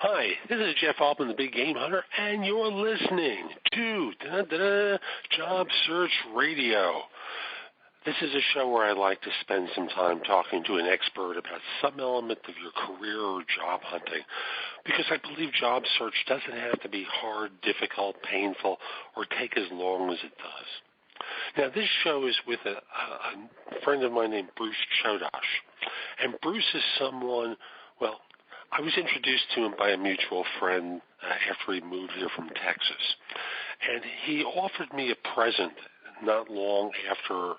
Hi, this is Jeff Altman, the Big Game Hunter, and you're listening to Job Search Radio. This is a show where I like to spend some time talking to an expert about some element of your career or job hunting, because I believe job search doesn't have to be hard, difficult, painful, or take as long as it does. Now, this show is with a friend of mine named Bruce Chodosh, and Bruce is someone, well, I was introduced to him by a mutual friend after he moved here from Texas, and he offered me a present not long after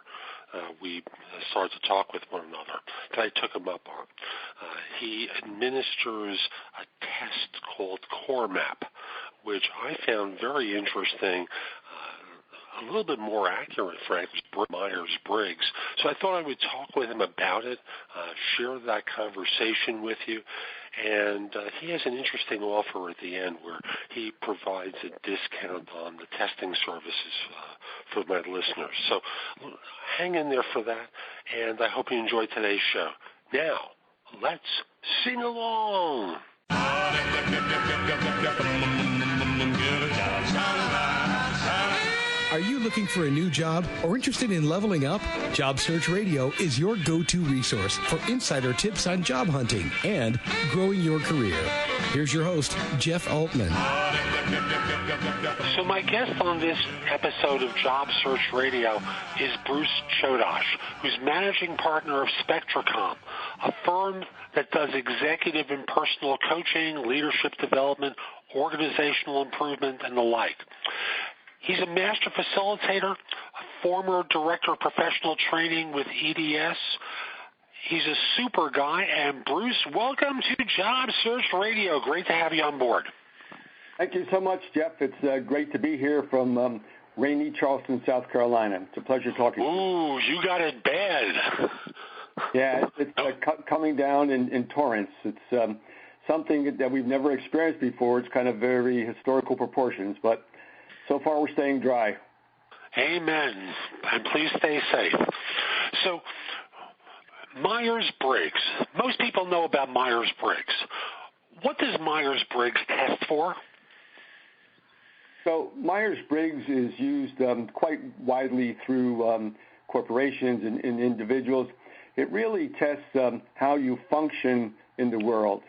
we started to talk with one another that I took him up on. He administers a test called Core Map, which I found very interesting, a little bit more accurate, frankly, Myers-Briggs. So I thought I would talk with him about it, share that conversation with you. And he has an interesting offer at the end where he provides a discount on the testing services for my listeners. So hang in there for that, and I hope you enjoy today's show. Now, let's sing along. Are you looking for a new job or interested in leveling up? Job Search Radio is your go-to resource for insider tips on job hunting and growing your career. Here's your host, Jeff Altman. So my guest on this episode of Job Search Radio is Bruce Chodosh, who's managing partner of Spectracom, a firm that does executive and personal coaching, leadership development, organizational improvement, and the like. He's a master facilitator, a former director of professional training with EDS. He's a super guy. And Bruce, welcome to Job Search Radio. Great to have you on board. Thank you so much, Jeff. It's great to be here from rainy Charleston, South Carolina. It's a pleasure talking to you. Ooh, you got it bad. Yeah, it's coming down in torrents. It's something that we've never experienced before. It's kind of very historical proportions, but so far, we're staying dry. Amen. And please stay safe. So, Myers-Briggs. Most people know about Myers-Briggs. What does Myers-Briggs test for? So, Myers-Briggs is used quite widely through corporations and individuals. It really tests how you function in the world.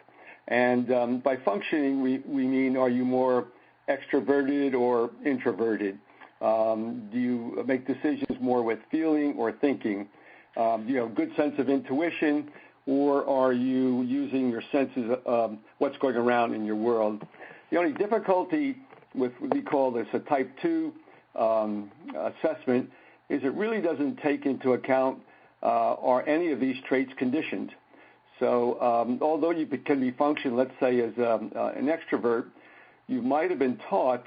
And by functioning, we mean, are you more extroverted or introverted? Do you make decisions more with feeling or thinking? Do you have a good sense of intuition, or are you using your senses of what's going around in your world? The only difficulty with what we call this a type 2 assessment is it really doesn't take into account are any of these traits conditioned. So although you can be functioned, let's say, as an extrovert, you might have been taught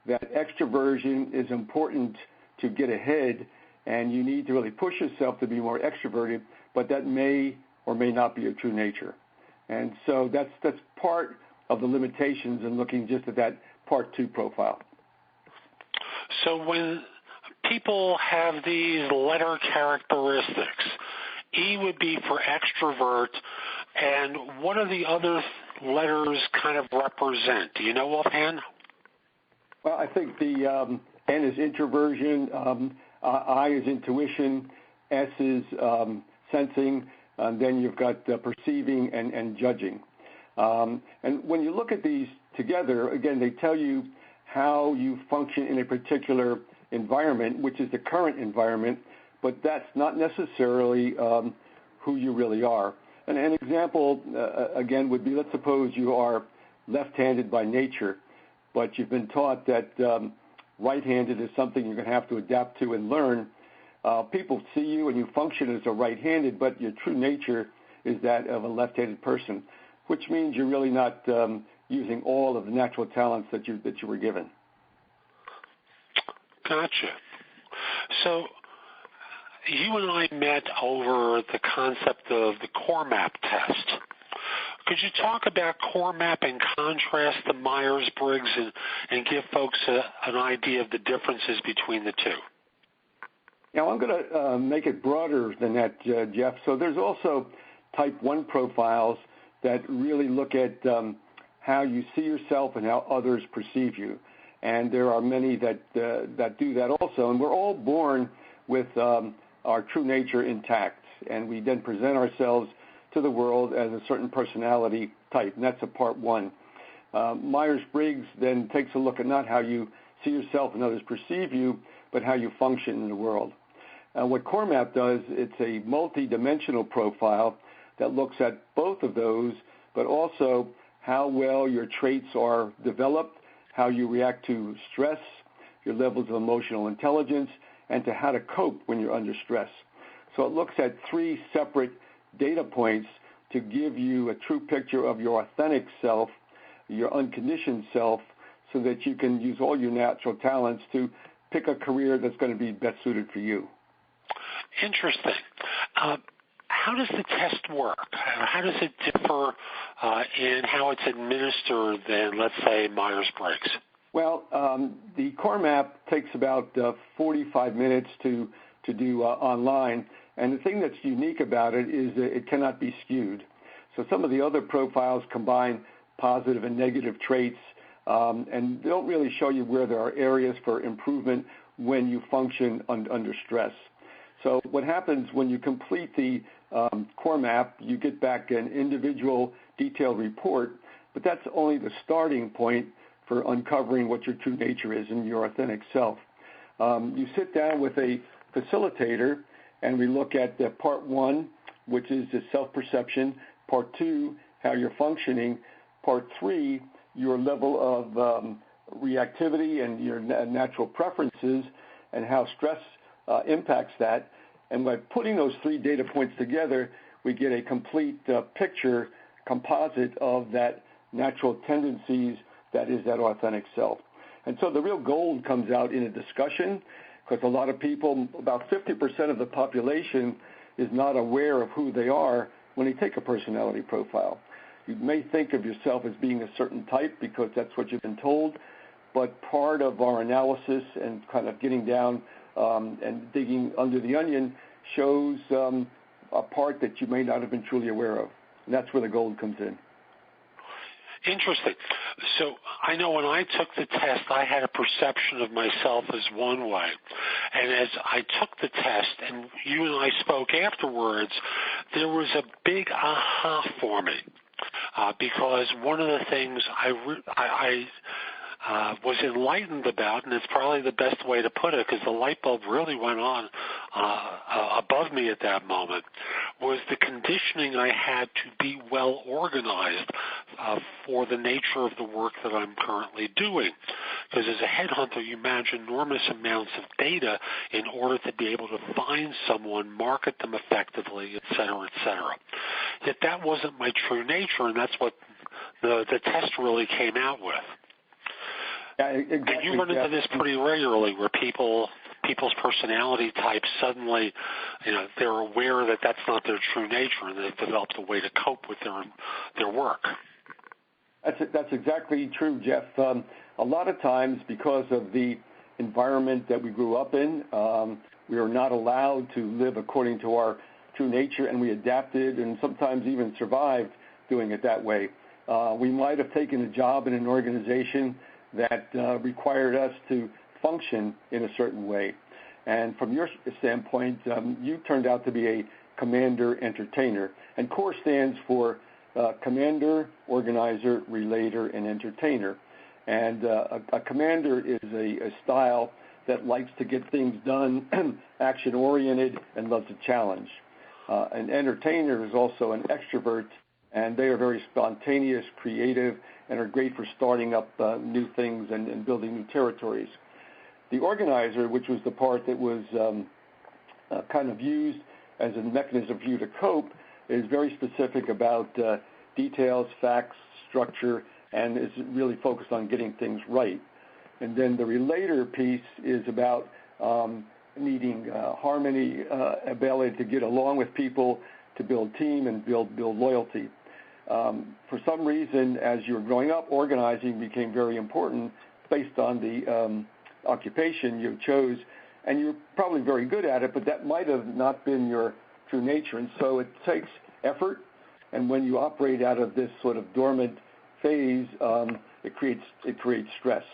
that extroversion is important to get ahead, and you need to really push yourself to be more extroverted, but that may or may not be your true nature. And so that's part of the limitations in looking just at that Part 2 profile. So when people have these letter characteristics, E would be for extrovert, and what are the other letters kind of represent? Do you know offhand? Well, I think the N is introversion, I is intuition, S is sensing, and then you've got perceiving and judging. And when you look at these together, again, they tell you how you function in a particular environment, which is the current environment, but that's not necessarily who you really are. And an example, again, would be, let's suppose you are left-handed by nature, but you've been taught that right-handed is something you're going to have to adapt to and learn. People see you and you function as a right-handed, but your true nature is that of a left-handed person, which means you're really not using all of the natural talents that you were given. Gotcha. So you and I met over the concept of the Core Map test. Could you talk about Core Map and contrast the Myers-Briggs and give folks an idea of the differences between the two? Now, I'm going to make it broader than that, Jeff. So there's also type 1 profiles that really look at how you see yourself and how others perceive you. And there are many that do that also. And we're all born with our true nature intact, and we then present ourselves to the world as a certain personality type, and that's a part one. Myers-Briggs then takes a look at not how you see yourself and others perceive you, but how you function in the world. What CoreMap does, it's a multi-dimensional profile that looks at both of those, but also how well your traits are developed, how you react to stress, your levels of emotional intelligence, and to how to cope when you're under stress. So it looks at three separate data points to give you a true picture of your authentic self, your unconditioned self, so that you can use all your natural talents to pick a career that's going to be best suited for you. Interesting. How does the test work? How does it differ in how it's administered than, let's say, Myers-Briggs? Well, the CoreMap takes about 45 minutes to do online, and the thing that's unique about it is that it cannot be skewed. So some of the other profiles combine positive and negative traits, and they don't really show you where there are areas for improvement when you function under stress. So what happens when you complete the CoreMap, you get back an individual detailed report, but that's only the starting point for uncovering what your true nature is and your authentic self. You sit down with a facilitator, and we look at the part one, which is the self-perception, part two, how you're functioning, part three, your level of reactivity and your natural preferences and how stress impacts that. And by putting those three data points together, we get a complete picture, composite of that natural tendencies that is that authentic self. And so the real gold comes out in a discussion, because a lot of people, about 50% of the population, is not aware of who they are when they take a personality profile. You may think of yourself as being a certain type because that's what you've been told, but part of our analysis and kind of getting down and digging under the onion shows a part that you may not have been truly aware of. And that's where the gold comes in. Interesting. So I know when I took the test, I had a perception of myself as one way. And as I took the test, and you and I spoke afterwards, there was a big aha for me. Because one of the things I was enlightened about, and it's probably the best way to put it because the light bulb really went on above me at that moment, was the conditioning I had to be well organized for the nature of the work that I'm currently doing. Because as a headhunter, you manage enormous amounts of data in order to be able to find someone, market them effectively, et cetera, et cetera. Yet that wasn't my true nature, and that's what the test really came out with. Yeah, exactly. And you run into this pretty regularly, where people's personality types suddenly, they're aware that that's not their true nature, and they've developed a way to cope with their work. That's exactly true, Jeff. A lot of times, because of the environment that we grew up in, we are not allowed to live according to our true nature, and we adapted and sometimes even survived doing it that way. We might have taken a job in an organization that required us to function in a certain way. And from your standpoint, you turned out to be a commander entertainer. And CORE stands for commander, organizer, relator, and entertainer. And a commander is a style that likes to get things done, action-oriented, and loves a challenge. An entertainer is also an extrovert, and they are very spontaneous, creative, and are great for starting up new things and building new territories. The organizer, which was the part that was kind of used as a mechanism for you to cope, is very specific about details, facts, structure, and is really focused on getting things right. And then the relator piece is about needing harmony, ability to get along with people, to build team and build loyalty. For some reason, as you were growing up, organizing became very important based on the occupation you chose, and you're probably very good at it, but that might have not been your true nature. And so it takes effort, and when you operate out of this sort of dormant phase, it creates stress.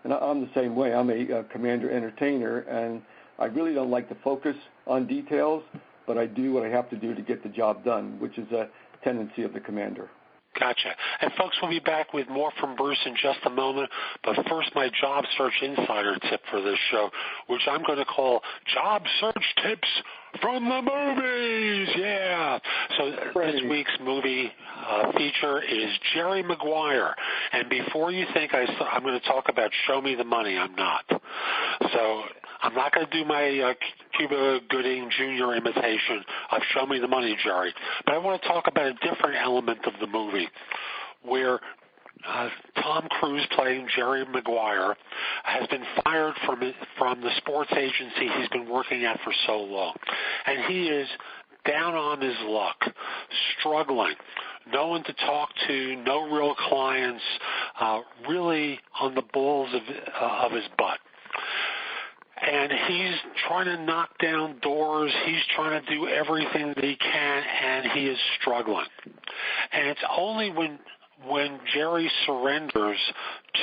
And I'm the same way. I'm a commander entertainer, and I really don't like to focus on details, but I do what I have to do to get the job done, which is a tendency of the commander. Gotcha. And folks, we'll be back with more from Bruce in just a moment. But first, my job search insider tip for this show, which I'm going to call Job Search Tips from the Movies. Yeah. So this week's movie feature is Jerry Maguire. And before you think I'm going to talk about Show Me the Money, I'm not. So I'm not going to do my Cuba Gooding Jr. imitation of Show Me the Money, Jerry. But I want to talk about a different element of the movie where Tom Cruise, playing Jerry Maguire, has been fired from the sports agency he's been working at for so long. And he is down on his luck, struggling, no one to talk to, no real clients, really on the balls of his butt. And he's trying to knock down doors. He's trying to do everything that he can, and he is struggling. And it's only when Jerry surrenders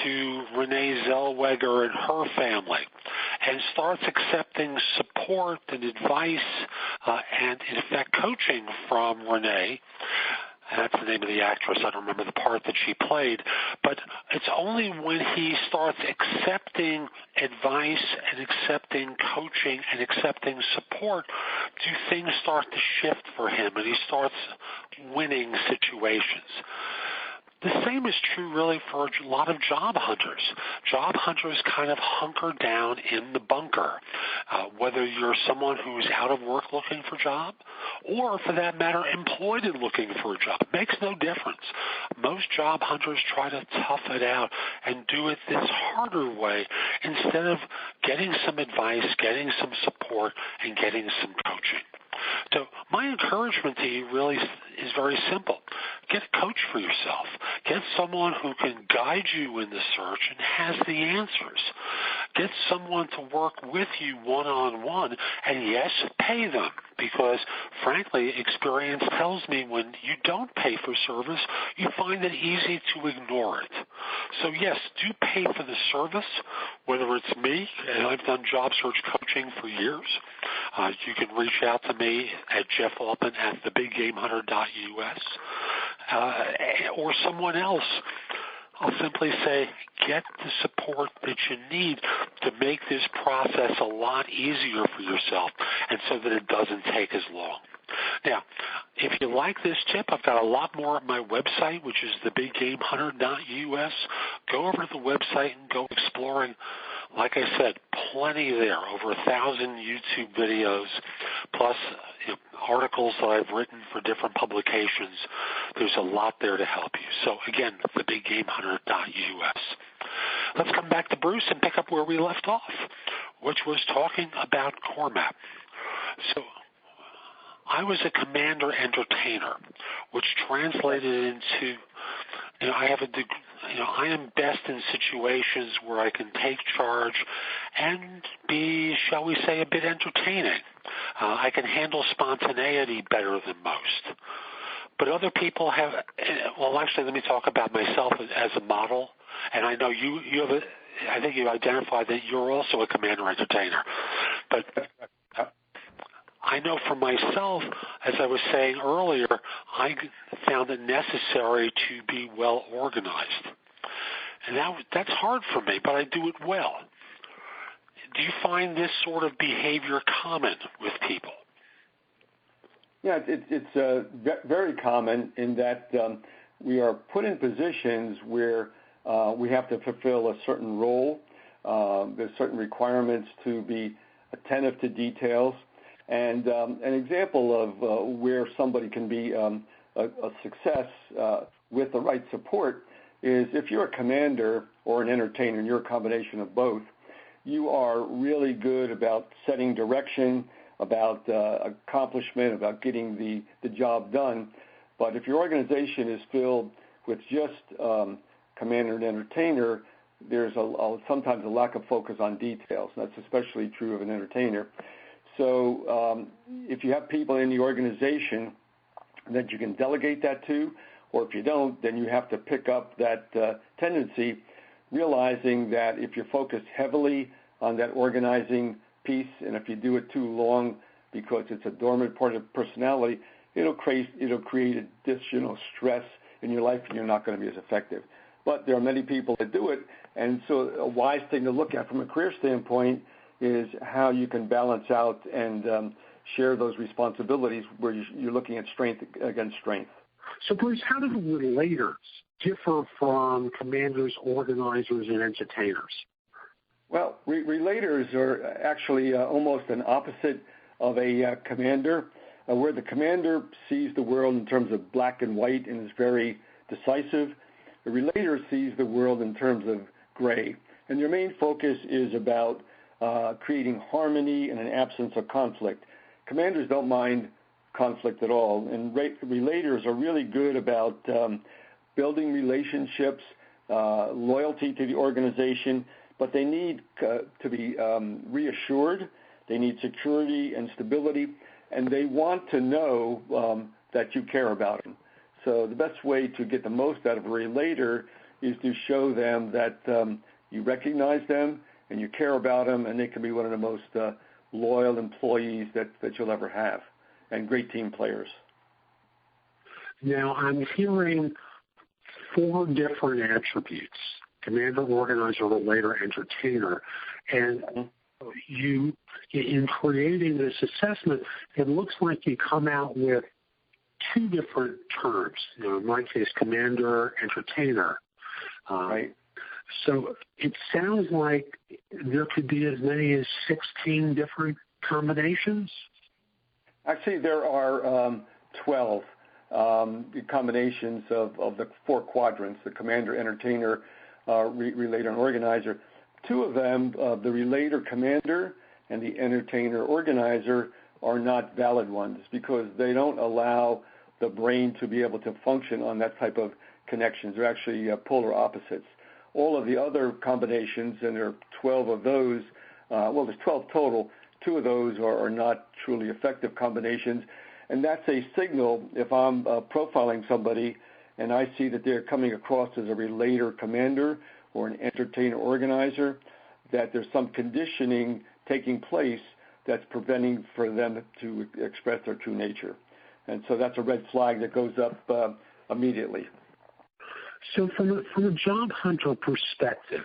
to Renee Zellweger and her family and starts accepting support and advice and, in effect, coaching from Renee. That's the name of the actress. I don't remember the part that she played. But it's only when he starts accepting advice and accepting coaching and accepting support do things start to shift for him, and he starts winning situations. The same is true really for a lot of job hunters. Job hunters kind of hunker down in the bunker, whether you're someone who's out of work looking for a job or, for that matter, employed and looking for a job. It makes no difference. Most job hunters try to tough it out and do it this harder way instead of getting some advice, getting some support, and getting some coaching. So my encouragement to you really is very simple. Get a coach for yourself. Get someone who can guide you in the search and has the answers. Get someone to work with you one-on-one, and yes, pay them, because frankly, experience tells me when you don't pay for service, you find it easy to ignore it. So yes, do pay for the service, whether it's me, and I've done job search coaching for years. You can reach out to me at Jeff Altman at thebiggamehunter.us, or someone else. I'll simply say, get the support that you need to make this process a lot easier for yourself and so that it doesn't take as long. Now, if you like this tip, I've got a lot more at my website, which is thebiggamehunter.us. Go over to the website and go exploring. Like I said, plenty there, over 1,000 YouTube videos, plus articles that I've written for different publications. There's a lot there to help you. So, again, thebiggamehunter.us. Let's come back to Bruce and pick up where we left off, which was talking about core map. So I was a commander entertainer, which translated into, I have a degree. I am best in situations where I can take charge and be, shall we say, a bit entertaining. I can handle spontaneity better than most. But other people have, well, actually, let me talk about myself as a model. And I know you have I think you identified that you're also a commander entertainer. But I know for myself, as I was saying earlier, I found it necessary to be well organized. And that's hard for me, but I do it well. Do you find this sort of behavior common with people? Yeah, it's very common in that we are put in positions where we have to fulfill a certain role. There's certain requirements to be attentive to details. And an example of where somebody can be a success with the right support is if you're a commander or an entertainer, and you're a combination of both, you are really good about setting direction, about accomplishment, about getting the job done. But if your organization is filled with just commander and entertainer, there's sometimes a lack of focus on details. That's especially true of an entertainer. So if you have people in the organization that you can delegate that to, or if you don't, then you have to pick up that tendency, realizing that if you're focused heavily on that organizing piece, and if you do it too long because it's a dormant part of personality, it'll create additional stress in your life, and you're not going to be as effective. But there are many people that do it, and so a wise thing to look at from a career standpoint is how you can balance out and share those responsibilities where you're looking at strength against strength. So, Bruce, how do relators differ from commanders, organizers, and entertainers? Well, relators are actually almost an opposite of a commander, where the commander sees the world in terms of black and white and is very decisive. The relator sees the world in terms of gray, and their main focus is about creating harmony and an absence of conflict. Commanders don't mind conflict at all, and relators are really good about building relationships, loyalty to the organization, but they need to be reassured. They need security and stability, and they want to know that you care about them. So the best way to get the most out of a relator is to show them that you recognize them and you care about them, and they can be one of the most loyal employees that you'll ever have, and great team players. Now, I'm hearing 4 different attributes: commander, organizer, relator, entertainer. And you, in creating this assessment, it looks like you come out with 2 different terms. In my case, commander, entertainer. Right. So it sounds like there could be as many as 16 different combinations. Actually, there are 12 combinations of the 4 quadrants: the commander, entertainer, relator, and organizer. 2 of them, the relator commander and the entertainer organizer, are not valid ones because they don't allow the brain to be able to function on that type of connections. They're actually polar opposites. All of the other combinations, and there are 12 of those, there's 12 total, 2 of those are not truly effective combinations, and that's a signal if I'm profiling somebody and I see that they're coming across as a relator commander or an entertainer organizer, that there's some conditioning taking place that's preventing for them to express their true nature. And so that's a red flag that goes up immediately. So from a job hunter perspective,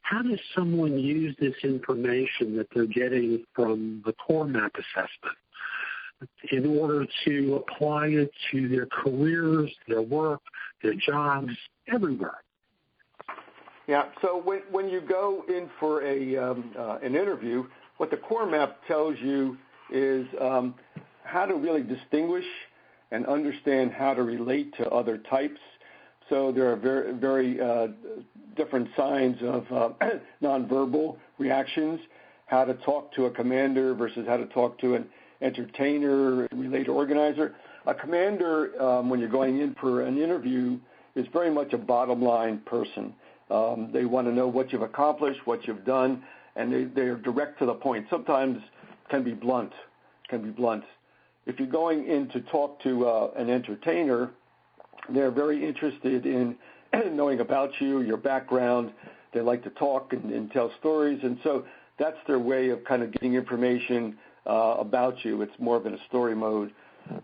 how does someone use this information that they're getting from the core map assessment in order to apply it to their careers, their work, their jobs, everywhere? Yeah, so when you go in for an interview, what the core map tells you is how to really distinguish and understand how to relate to other types. So there are very, very different signs of nonverbal reactions, how to talk to a commander versus how to talk to an entertainer, relator, organizer. A commander, when you're going in for an interview, is very much a bottom line person. They want to know what you've accomplished, what you've done, and they're direct to the point. Sometimes can be blunt. If you're going in to talk to an entertainer, they're very interested in knowing about you, your background. They like to talk and tell stories, and so that's their way of kind of getting information about you. It's more of in a story mode.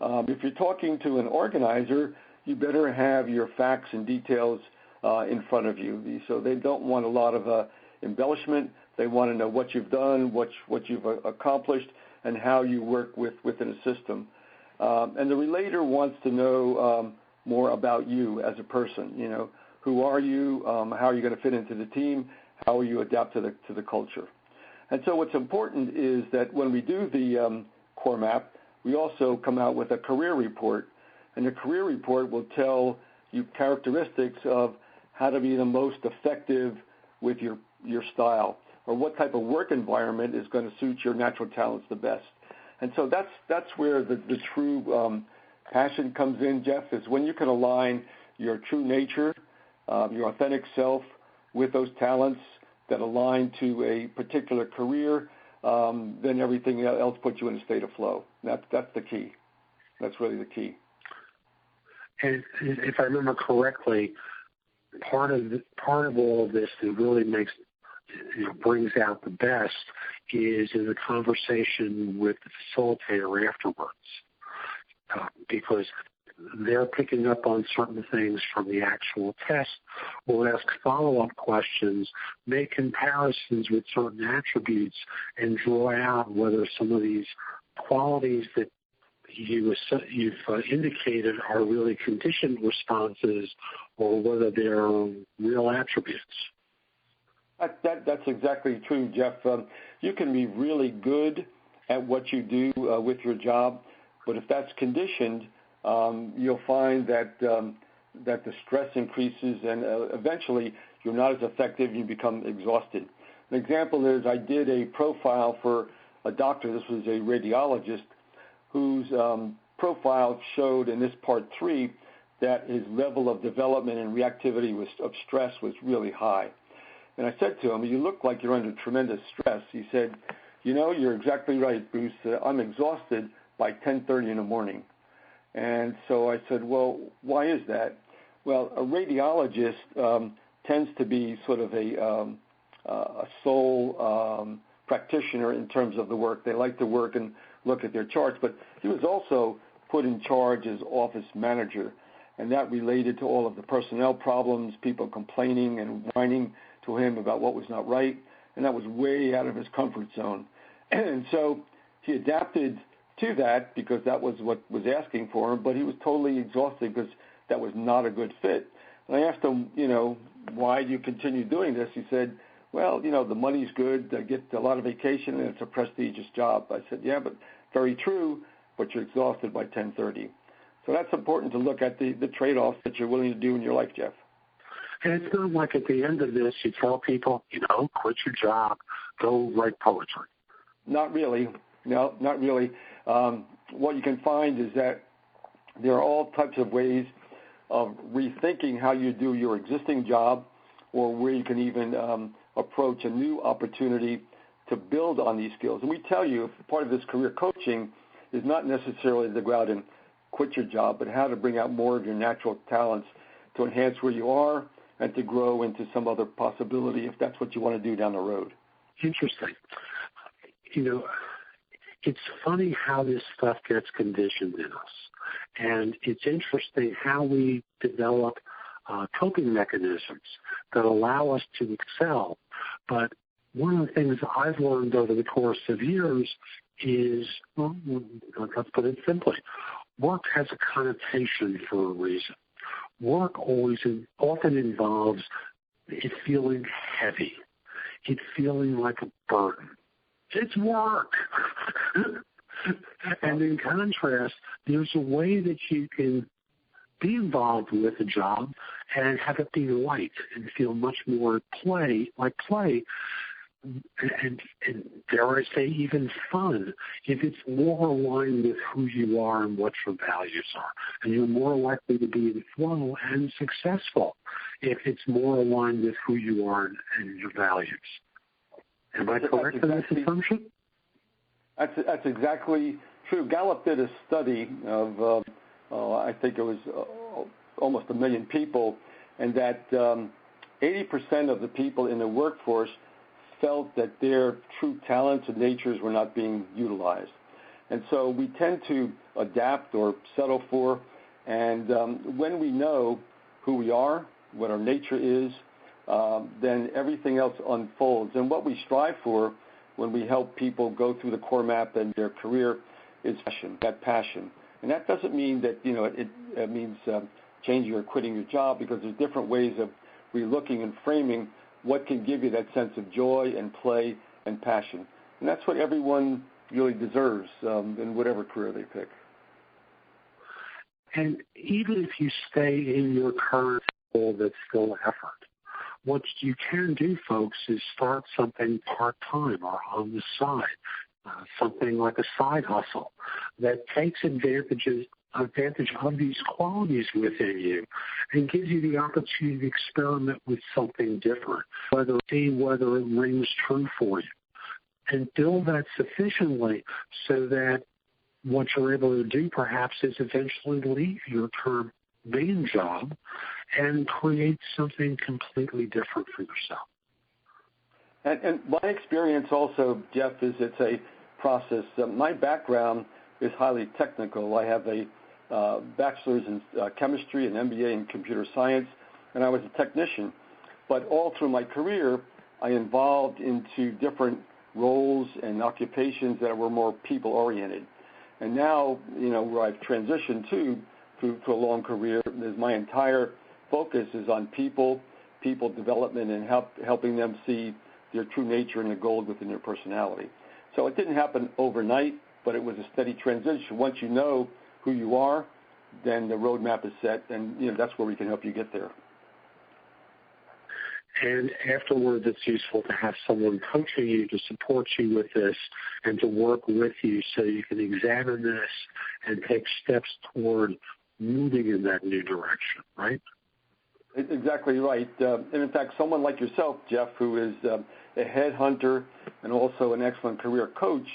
If you're talking to an organizer, you better have your facts and details in front of you. So they don't want a lot of embellishment. They want to know what you've done, what you've accomplished, and how you work within a system. And the relator wants to know more about you as a person. You know, who are you? How are you going to fit into the team? How will you adapt to the culture? And so what's important is that when we do the core map, we also come out with a career report. And the career report will tell you characteristics of how to be the most effective with your style, or what type of work environment is going to suit your natural talents the best. And so that's where the true passion comes in, Jeff, is when you can align your true nature, your authentic self, with those talents that align to a particular career, then everything else puts you in a state of flow. That's the key. That's really the key. And if I remember correctly, part of all of this that really brings out the best is in the conversation with the facilitator afterwards, because they're picking up on certain things from the actual test, will ask follow-up questions, make comparisons with certain attributes, and draw out whether some of these qualities that you've indicated are really conditioned responses or whether they're real attributes. That's exactly true, Jeff. You can be really good at what you do with your job, but if that's conditioned, you'll find that the stress increases and eventually you're not as effective, you become exhausted. An example is I did a profile for a doctor, this was a radiologist, whose profile showed in this part 3 that his level of development and reactivity of stress was really high. And I said to him, you look like you're under tremendous stress. He said, you're exactly right, Bruce. I'm exhausted by 10:30 in the morning. And so I said, well, why is that? Well, a radiologist tends to be sort of a sole practitioner in terms of the work. They like to work and look at their charts, but he was also put in charge as office manager, and that related to all of the personnel problems, people complaining and whining to him about what was not right, and that was way out of his comfort zone. And so he adapted to that because that was what was asking for him, but he was totally exhausted because that was not a good fit. And I asked him, why do you continue doing this? He said, well, the money's good, I get a lot of vacation, and it's a prestigious job. I said, yeah, but very true, but you're exhausted by 10:30. So that's important to look at the trade-offs that you're willing to do in your life, Jeff. And it's not like at the end of this you tell people, quit your job, go write poetry. Not really. No, not really. What you can find is that there are all types of ways of rethinking how you do your existing job, or where you can even approach a new opportunity to build on these skills. And we tell you, part of this career coaching is not necessarily to go out and quit your job, but how to bring out more of your natural talents to enhance where you are and to grow into some other possibility if that's what you want to do down the road. Interesting. It's funny how this stuff gets conditioned in us. And it's interesting how we develop coping mechanisms that allow us to excel. But one of the things I've learned over the course of years is, let's put it simply, work has a connotation for a reason. Work often involves it feeling heavy, it feeling like a burden. It's work. And in contrast, there's a way that you can be involved with a job and have it be light and feel much more like play, and dare I say even fun, if it's more aligned with who you are and what your values are. And you're more likely to be in flow and successful if it's more aligned with who you are and your values. Am I correct in this assumption? That's exactly true. Gallup did a study of, I think it was almost 1 million people, and that 80% of the people in the workforce felt that their true talents and natures were not being utilized. And so we tend to adapt or settle for, and when we know who we are, what our nature is, then everything else unfolds. And what we strive for when we help people go through the core map and their career is passion. And that doesn't mean that, it means changing or quitting your job, because there's different ways of relooking and framing what can give you that sense of joy and play and passion. And that's what everyone really deserves in whatever career they pick. And even if you stay in your current role that's still effort, what you can do, folks, is start something part-time or on the side, something like a side hustle that takes advantage of these qualities within you and gives you the opportunity to experiment with something different, whether it rings true for you, and build that sufficiently so that what you're able to do perhaps is eventually leave your current main job and create something completely different for yourself. And my experience also, Jeff, is it's a process. My background is highly technical. I have a bachelor's in chemistry, an MBA in computer science, and I was a technician. But all through my career, I evolved into different roles and occupations that were more people-oriented. And now, where I've transitioned to a long career, is my entire focus is on people development, and helping them see their true nature and the gold within their personality. So it didn't happen overnight, but it was a steady transition. Once you know who you are, then the roadmap is set, and that's where we can help you get there. And afterwards, it's useful to have someone coaching you to support you with this and to work with you so you can examine this and take steps toward moving in that new direction, right? Exactly right. And in fact, someone like yourself, Jeff, who is a headhunter and also an excellent career coach,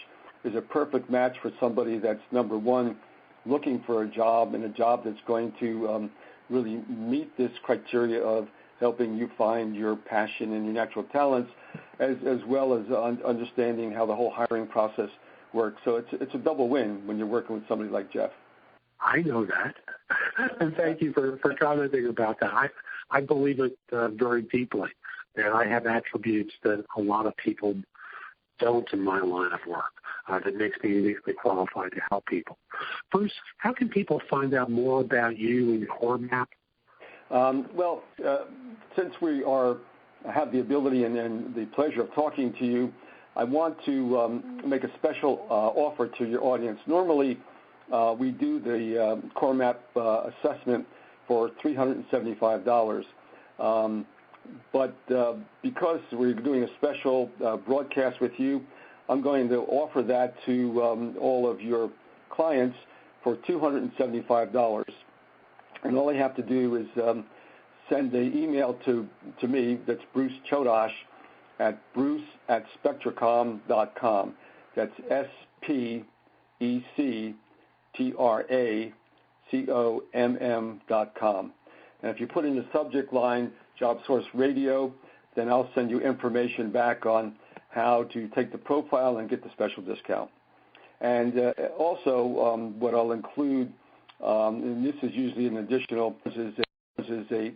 is a perfect match for somebody that's, number one, looking for a job, and a job that's going to really meet this criteria of helping you find your passion and your natural talents, as well as understanding how the whole hiring process works. So it's a double win when you're working with somebody like Jeff. I know that, and thank you for commenting about that. I believe it very deeply, and I have attributes that a lot of people don't in my line of work that makes me uniquely qualified to help people. Bruce, how can people find out more about you and your map? Since we have the ability and the pleasure of talking to you, I want to make a special offer to your audience. Normally, we do the core map assessment for $375. But because we're doing a special broadcast with you, I'm going to offer that to all of your clients for $275. And all they have to do is send an email to me, that's Bruce Chodosh, at bruce@spectracom.com. That's SPECTRACOMM.com. And if you put in the subject line Job Source Radio, then I'll send you information back on how to take the profile and get the special discount. And also what I'll include, and this is usually an additional, is a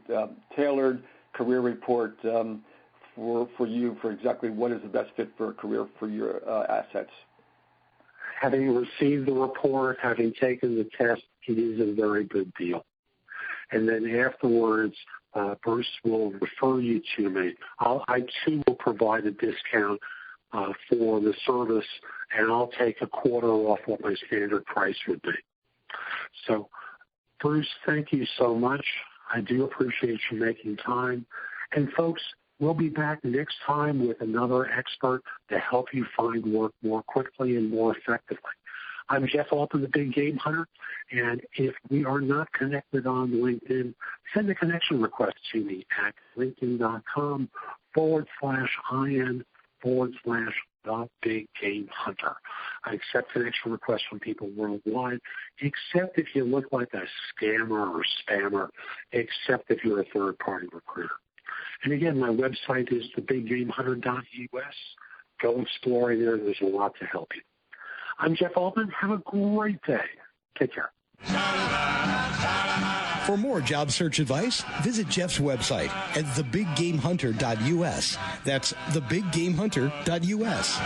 tailored career report for you for exactly what is the best fit for a career for your assets. Having received the report, having taken the test, it is a very good deal. And then afterwards, Bruce will refer you to me. I too will provide a discount for the service, and I'll take a quarter off what my standard price would be. So, Bruce, thank you so much. I do appreciate you making time. And folks, we'll be back next time with another expert to help you find work more quickly and more effectively. I'm Jeff Altman, the Big Game Hunter, and if we are not connected on LinkedIn, send a connection request to me at linkedin.com/IN/the-Big-Game-Hunter. I accept connection requests from people worldwide, except if you look like a scammer or spammer, except if you're a third-party recruiter. And again, my website is thebiggamehunter.us. Go exploring there. There's a lot to help you. I'm Jeff Altman. Have a great day. Take care. For more job search advice, visit Jeff's website at thebiggamehunter.us. That's thebiggamehunter.us.